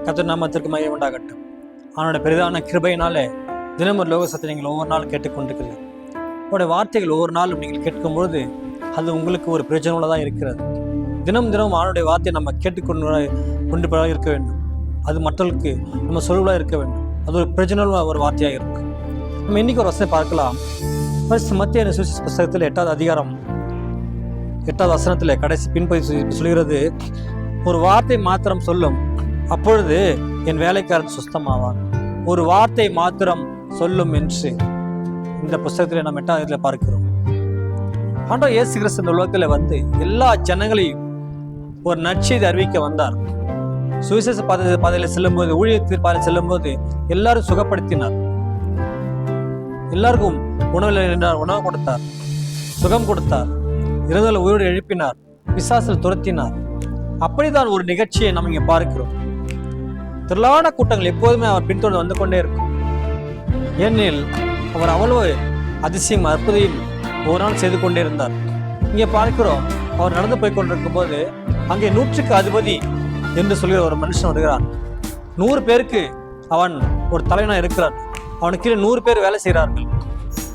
கர்த்தர் நாமத்திற்கு மகிமை உண்டாகட்டும். அவனுடைய பெரிதான கிருபையினாலே தினம் ஒரு லோக சத்தத்தை நீங்கள் ஒவ்வொரு நாளும் கேட்டுக்கொண்டிருக்கிறீர்கள். அவருடைய வார்த்தைகள் ஒவ்வொரு நாளும் நீங்கள் கேட்கும்பொழுது அது உங்களுக்கு ஒரு பிரயோஜனமுள்ளதாக இருக்கிறது. தினம் தினம் அவனுடைய வார்த்தையை நம்ம கொண்டு இருக்க வேண்டும். அது மற்றவர்களுக்கு நம்ம சொல்வதாக இருக்க வேண்டும். அது ஒரு பிரயோஜனமுள்ள ஒரு வார்த்தையாக இருக்கும். நம்ம இன்னைக்கு ஒரு வசனம் பார்க்கலாம். மத்திய சுவிசேஷ புஸ்தகத்தில் 8வது அதிகாரம் 8வது வசனத்தில் கடைசி பின்பகுதி சொல்கிறது, ஒரு வார்த்தை மாத்திரம் சொல்லும், அப்பொழுது என் வேலைக்காரன் சுஸ்தமாவான். ஒரு வார்த்தை மாத்திரம் சொல்லும் என்று இந்த புஸ்தகத்தில் நம்ம 8வது பார்க்கிறோம். ஆண்டவர் இயேசு கிறிஸ்து இந்த உலகத்தில் வந்து எல்லா ஜனங்களையும் ஒரு நற்செய்தி அறிவிக்க வந்தார். சுவிசேஷ பாதையில் செல்லும்போது, ஊழியத்தின் பாதையில் செல்லும்போது எல்லாரும் சுகப்படுத்தினார். எல்லாருக்கும் உணவு கொடுத்தார், சுகம் கொடுத்தார், இறந்தவர்களை உயிரோடு எழுப்பினார், பிசாசில் துரத்தினார். அப்படிதான் ஒரு நிகழ்ச்சியை நம்ம இங்கே பார்க்கிறோம். திரளான கூட்டங்கள் எப்போதுமே அவர் பின்தொடர்ந்து வந்து கொண்டே இருக்கும். ஏனெனில் அவர் அவ்வளவு அதிசயம் அற்புதையும் ஒரு நாள் செய்து கொண்டே இருந்தார். இங்கே பார்க்கிறோம், அவர் நடந்து போய் கொண்டிருக்கும் போது அங்கே 100க்கு அதிபதி என்று சொல்கிற ஒரு மனுஷன் வருகிறான். 100 பேருக்கு அவன் ஒரு தலைவனாக இருக்கிறான். அவனுக்கு கீழே 100 பேர் வேலை செய்கிறார்கள்.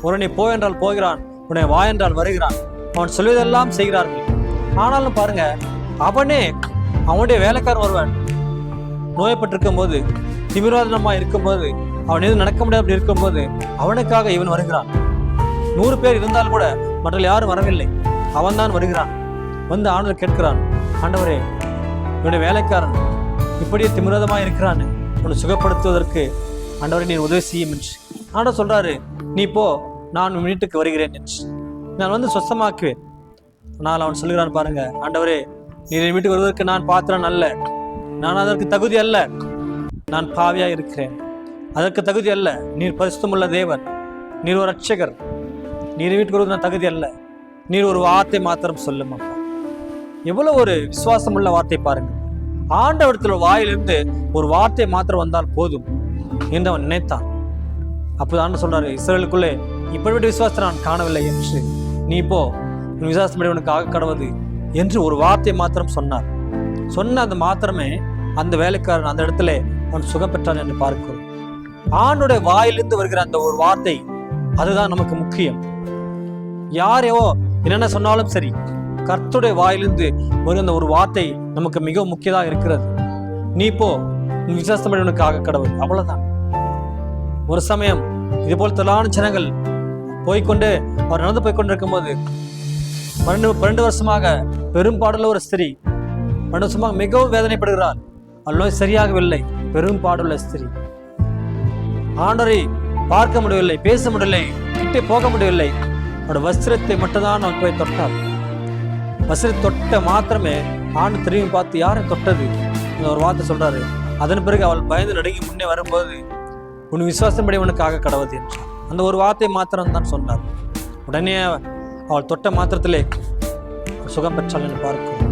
உடனே போ என்றால் போகிறான், உடனே வா என்றால் வருகிறான். அவன் சொல்வதெல்லாம் செய்கிறார்கள். ஆனாலும் பாருங்க, அவனே அவனுடைய வேலைக்காரன் ஒருவன் நோயப்பட்டிருக்கும் போது, திமிராதனமாக இருக்கும்போது, அவன் எதுவும் நடக்க முடியாது அப்படி இருக்கும்போது அவனுக்காக இவன் வருகிறான். 100 பேர் இருந்தால் கூட மற்ற யாரும் வரவில்லை, அவன் தான் வருகிறான். வந்து ஆண்டவர் கேட்கிறான், ஆண்டவரே, இவனுடைய வேலைக்காரன் இப்படியே திமிராதமாக இருக்கிறான், உன்னை சுகப்படுத்துவதற்கு ஆண்டவரே நீ உதவி செய்யும் என்று. ஆண்டவர் சொல்றாரு, நீ போ, நான் உன் வீட்டுக்கு வருகிறேன் என்று, நான் வந்து சொஸ்தமாக்குவேன். ஆனால் அவன் சொல்லுகிறான் பாருங்க, ஆண்டவரே, நீர் என் வீட்டுக்கு வருவதற்கு நான் பாத்திரன் அல்ல, நான் அதற்கு தகுதி அல்ல, நான் பாவியா இருக்கிறேன், அதற்கு தகுதி அல்ல. நீர் பரிசுத்தமுள்ள தேவன், நீர் ஒரு ரட்சகர், நீர் வீட்டுக்கு வருவது நான் தகுதி அல்ல, நீர் ஒரு வார்த்தை மாத்திரம் சொல்லும். அப்பா, எவ்வளவு ஒரு விசுவாசம் உள்ள வார்த்தை பாருங்க. ஆண்டவரத்தில் வாயிலிருந்து ஒரு வார்த்தை மாத்திரம் வந்தால் போதும் என்று அவன் நினைத்தான். அப்போது ஆண்டு சொல்றாரு, இஸ்ரவேலுக்குள்ளே இப்படிப்பட்ட விசுவாசத்தை நான் காணவில்லை என்று, நீ போ, உன் விசுவாசப்படி உனக்கு ஆக கடவுது என்று ஒரு வார்த்தை மாத்திரம் சொன்னார். சொன்ன அந்த மாத்திரமே அந்த வேலைக்காரன் அந்த இடத்துல அவன் சுகம் பெற்றான் என்று பார்க்கிறோம். ஆண்டுடைய வாயிலிருந்து வருகிற அந்த ஒரு வார்த்தை, அதுதான் நமக்கு முக்கியம். யாரையோ என்னென்ன சொன்னாலும் சரி, கர்த்தருடைய வாயிலிருந்து வருகிற அந்த ஒரு வார்த்தை நமக்கு மிகவும் முக்கியதாக இருக்கிறது. நீ போ, உன் விசுவாசப்படி உனக்கு ஆக கடவுள், அவ்வளவுதான். ஒரு சமயம் இது போல் திரளான ஜனங்கள் போய்கொண்டு அவர் நடந்து போய்கொண்டிருக்கும் போது 12 வருஷமாக பெரும்பாடுள்ள ஒரு ஸ்திரீ 12 வருஷமாக மிகவும் வேதனைப்படுகிறார். நோய் சரியாகவில்லை. பெரும்பாடுள்ள ஸ்திரீ ஆண்டவரை பார்க்க முடியவில்லை, பேச முடியவில்லை, கிட்டே போக முடியவில்லை. அவருடைய வஸ்திரத்தை மட்டும்தான் அவன் போய் தொட்டார். வஸ்திரத்தை தொட்ட மாத்திரமே ஆண்டு திரும்பி பார்த்து, யாரை தொட்டது ஒரு வார்த்தை சொல்றாரு. அதன் பிறகு அவள் பயந்து நடுங்கி முன்னே வரும்போது, உன் விசுவாசப்படி உனக்கு ஆக கடவுது என்றார். அந்த ஒரு வார்த்தை மாத்திரம் தான் சொன்னார். உடனே அவள் தொட்ட மாத்திரத்திலே சுகம் பெற்றாள் என்று பார்க்கிறோம்.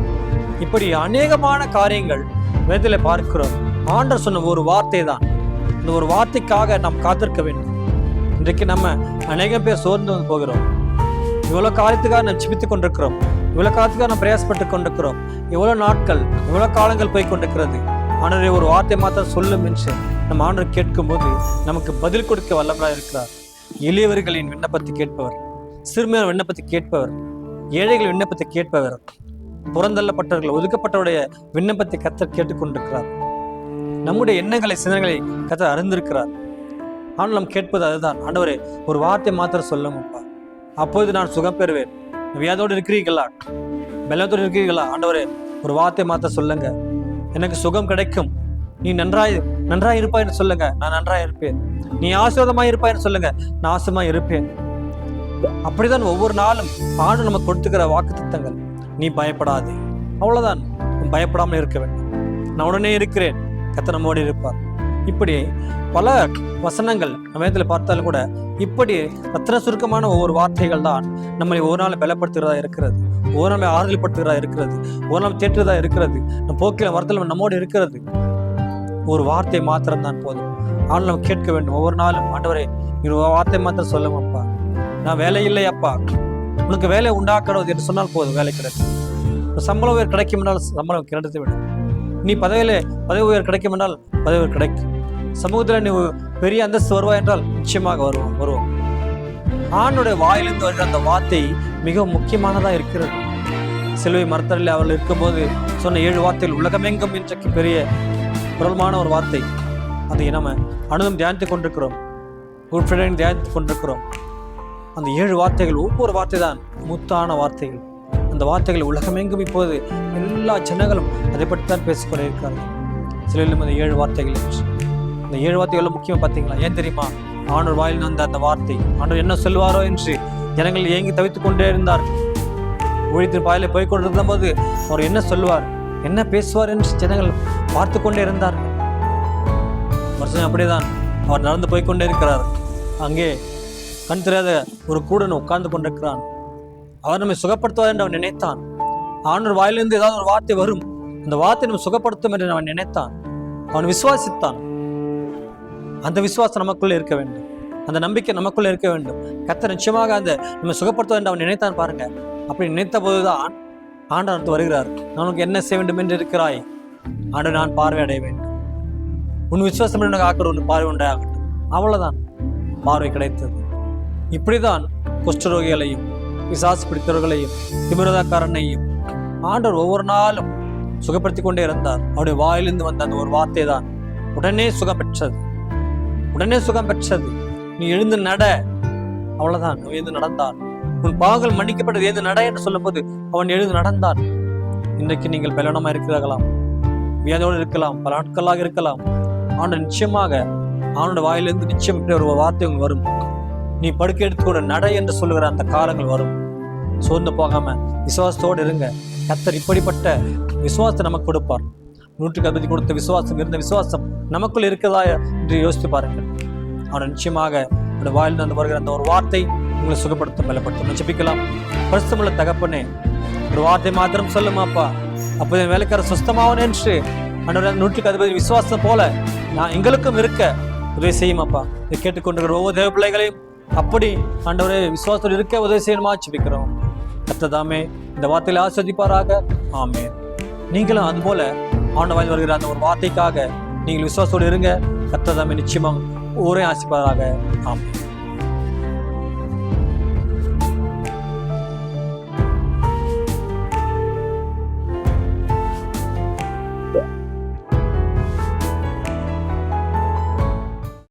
இப்படி அநேகமான காரியங்கள் வேதத்தில் பார்க்கிறோம். ஆண்டவர் சொன்ன ஒரு வார்த்தை தான். இந்த ஒரு வார்த்தைக்காக நாம் காத்திருக்க வேண்டும். இன்றைக்கு நம்ம அநேகம் பேர் சோர்ந்து போகிறோம். இவ்வளவு காலத்துக்காக நாம் ஜெபித்துக் கொண்டிருக்கிறோம், இவ்வளவு காலத்துக்காக நாம் பிரயாசப்பட்டு கொண்டிருக்கிறோம். எவ்வளவு நாட்கள், எவ்வளவு காலங்கள் போய் கொண்டிருக்கிறது. ஆண்டவரே, ஒரு வார்த்தை மாத்திரம் சொல்லும் என்று நம்ம ஆண்டவர் கேட்கும் போது நமக்கு பதில் கொடுக்க வல்லவராக இருக்கிறார். எளியவர்களின் விண்ணப்பத்தை கேட்பவர், சிறுமியார் விண்ணப்பத்தை கேட்பவர், ஏழைகள் விண்ணப்பத்தை கேட்பவர், புறந்தள்ளப்பட்டவர்கள், ஒதுக்கப்பட்டவருடைய விண்ணப்பத்தை கர்த்தர் கேட்டுக்கொண்டிருக்கிறார். நம்முடைய எண்ணங்களை, சிந்தனைகளை கர்த்தர் அறிந்திருக்கிறார். ஆனால் நாம் கேட்பது அதுதான், ஆண்டவரே, ஒரு வார்த்தை மாத்திரம் சொல்லுங்கப்பா, அப்போது நான் சுகம் பெறுவேன். வியாதோடு இருக்கிறீர்களா, பலத்தோடு இருக்கிறீர்களா, ஆண்டவரே, ஒரு வார்த்தை மாத்திரம் சொல்லுங்க, எனக்கு சுகம் கிடைக்கும். நீ நன்றாய் இருப்பாய்னு சொல்லுங்க, நான் நன்றாய் இருப்பேன். நீ ஆசீர்வாதமாய் இருப்பாய்னு சொல்லுங்க, நான் ஆசீர்வாதமாய் இருப்பேன். அப்படிதான் ஒவ்வொரு நாளும் ஆண்டு நமக்கு கொடுத்துக்கிற வாக்குத்தத்தங்கள். நீ பயப்படாதே, அவ்வளவுதான். பயப்படாமல் இருக்க வேண்டும். நான் உடனே இருக்கிறேன், கர்த்தர் நம்மோடு இருப்பார். இப்படி பல வசனங்கள் நம்ம இடத்துல பார்த்தாலும் கூட இப்படி ரத்தின சுருக்கமான ஒவ்வொரு வார்த்தைகள் தான் நம்மளை ஒரு நாள் பலப்படுத்துகிறதா இருக்கிறது, ஒரு நாள் ஆறுதல் படுத்துகிறதா இருக்கிறது, ஒரு நாள் தேற்றுறதா இருக்கிறது, நம்ம போக்கில வரத்தில் நம்மோடு இருக்கிறது. ஒரு வார்த்தை மாத்திரம் தான் போதும். ஆனால் நம்ம கேட்க வேண்டும் ஒவ்வொரு நாளும், ஆண்டவரே, நீ ஒரு வார்த்தை மாத்திரம் சொல்லுங்கப்பா, நான் வேலை இல்லை அப்பா, உனக்கு வேலை உண்டாக்கணும் என்று சொன்னால் போதும், வேலை கிடைக்கும். சம்பள உயர் கிடைக்கும் என்றால் சம்பளம் கிடைத்து விடும். நீ பதவி உயர் கிடைக்கும் என்றால் பதவி கிடைக்கும். சமூகத்தில் நீ பெரிய அந்தஸ்து வருவாய் என்றால் நிச்சயமாக வருவோம். ஆணுடைய வாயிலிருந்து வருகிற அந்த வார்த்தை மிகவும் முக்கியமானதாக இருக்கிறது. சிலுவை மரத்தடில் அவர்கள் இருக்கும்போது சொன்ன 7 வார்த்தைகள் உலகமெங்கும் இன்றைக்கு பெரிய பிரபலமான ஒரு வார்த்தை. அதை நம்ம அனுதம் தியானித்துக் கொண்டிருக்கிறோம், குட் ஃப்ரைடே தியானித்துக் கொண்டிருக்கிறோம். அந்த 7 வார்த்தைகள் ஒவ்வொரு வார்த்தை தான் முத்தான வார்த்தைகள். அந்த வார்த்தைகள் உலகமெங்கும் இப்போது எல்லா ஜனங்களும் அதை பற்றி தான் பேசிக்கொண்டே இருக்கிறார்கள். சிலையிலும் அந்த 7 வார்த்தைகள் என்று. இந்த 7 வார்த்தைகள் முக்கியமாக பார்த்தீங்களா? ஏன் தெரியுமா? ஆண்டவர் வாயில் வந்த அந்த வார்த்தை, ஆண்டவர் என்ன சொல்வாரோ என்று ஜனங்கள் ஏங்கி தவித்துக் கொண்டே இருந்தார்கள். ஊழியத்தின் பாயில போய் கொண்டிருந்த போது அவர் என்ன சொல்வார், என்ன பேசுவார் என்று ஜனங்கள் பார்த்து கொண்டே இருந்தார்கள். வருஷம் அப்படியேதான் அவர் நடந்து போய்கொண்டே இருக்கிறார். அங்கே கண் தெரியாத ஒரு கூடன் உட்கார்ந்து கொண்டிருக்கிறான். அவர் நம்மை சுகப்படுத்துவார் என்று அவன் நினைத்தான். ஆண்டவர் வாயிலிருந்து ஏதாவது ஒரு வார்த்தை வரும், அந்த வார்த்தை நம்ம சுகப்படுத்தும் என்று அவன் நினைத்தான். அவன் விசுவாசித்தான். அந்த விசுவாசம் நமக்குள்ள இருக்க வேண்டும், அந்த நம்பிக்கை நமக்குள்ள இருக்க வேண்டும். கர்த்தர் நிச்சயமாக அந்த நம்ம சுகப்படுத்துவார் என்று அவன் நினைத்தான். பாருங்க, அப்படி நினைத்த போதுதான் ஆண்டவர் வருகிறார். நான் உனக்கு என்ன செய்ய வேண்டும் என்று இருக்கிறாய்? ஆண்டவர், நான் பார்வையடைய வேண்டும். உன் விசுவாசம் எனக்கு ஆக்கிற ஒரு பார்வை உண்டாகட்டும். அவ்வளவுதான், பார்வை கிடைத்தது. இப்படிதான் குஷ்டரோகிகளையும் பிசாசு பிடித்தவர்களையும் திமிரதாக்காரனையும் ஆண்டவர் ஒவ்வொரு நாளும் சுகப்படுத்தி கொண்டே இருந்தார். அவருடைய வாயிலிருந்து வந்த அந்த ஒரு வார்த்தை தான் உடனே சுகம் பெற்றது. நீ எழுந்து நட. அவ்வளவுதான், எழுந்து நடந்தான். உன் பாவங்கள் மன்னிக்கப்பட்டது, எழுந்து நட என்று சொல்லும் போது அவன் எழுந்து நடந்தான். இன்றைக்கு நீங்கள் பலனமா இருக்கிறார்களாம், வியாதியோடு இருக்கலாம், பல நாட்களாக இருக்கலாம். ஆண்டவர் நிச்சயமாக அவனுடைய வாயிலிருந்து நிச்சயம் இப்படி ஒரு வார்த்தை வரும். நீ படுக்கை எடுத்துக்கொண்டு நட என்று சொல்லுகிற அந்த காலங்கள் வரும். சோர்ந்து போகாம விசுவாசத்தோடு இருங்க. கர்த்தர் இப்படிப்பட்ட விசுவாசத்தை நமக்கு கொடுப்பார். 160 கொடுத்த விசுவாசம், இருந்த விசுவாசம் நமக்குள் இருக்கிறதா என்று யோசித்து பாருங்கள். அவன் நிச்சயமாக அவருடைய வாயில் வந்து வருகிற அந்த ஒரு வார்த்தை உங்களை சுகப்படுத்தும், பலப்படுத்தும். ஜெபிக்கலாம். பரிசுத்தமுள்ள தகப்பனே, ஒரு வார்த்தை மாத்திரம் சொல்லுமாப்பா, அப்போ என் வேலைக்கார சுஸ்தமாவன் என்று ஆண்டவரே 160 விசுவாசம் போல நான் எங்களுக்கும் இருக்க உதவி செய்யுமாப்பா. இதை கேட்டுக்கொண்டிருக்கிற ஒவ்வொரு தேவ பிள்ளைகளையும் அப்படி ஆண்டவரே விசுவாசத்தில் இருக்க உதவி செய்யணுமா ஜெபிக்கிறோம். கர்த்தர் இந்த வார்த்தையில ஆஸ்வதிப்பாராக. ஆமென். நீங்களும் அதுபோல ஆண்டவர் வாயில் வருகிற அந்த ஒரு வார்த்தைக்காக நீங்கள் விசுவாசத்தோடு இருங்க. கர்த்தர் நிச்சயமாக ஊரே ஆசிப்பாராக. ஆமென்.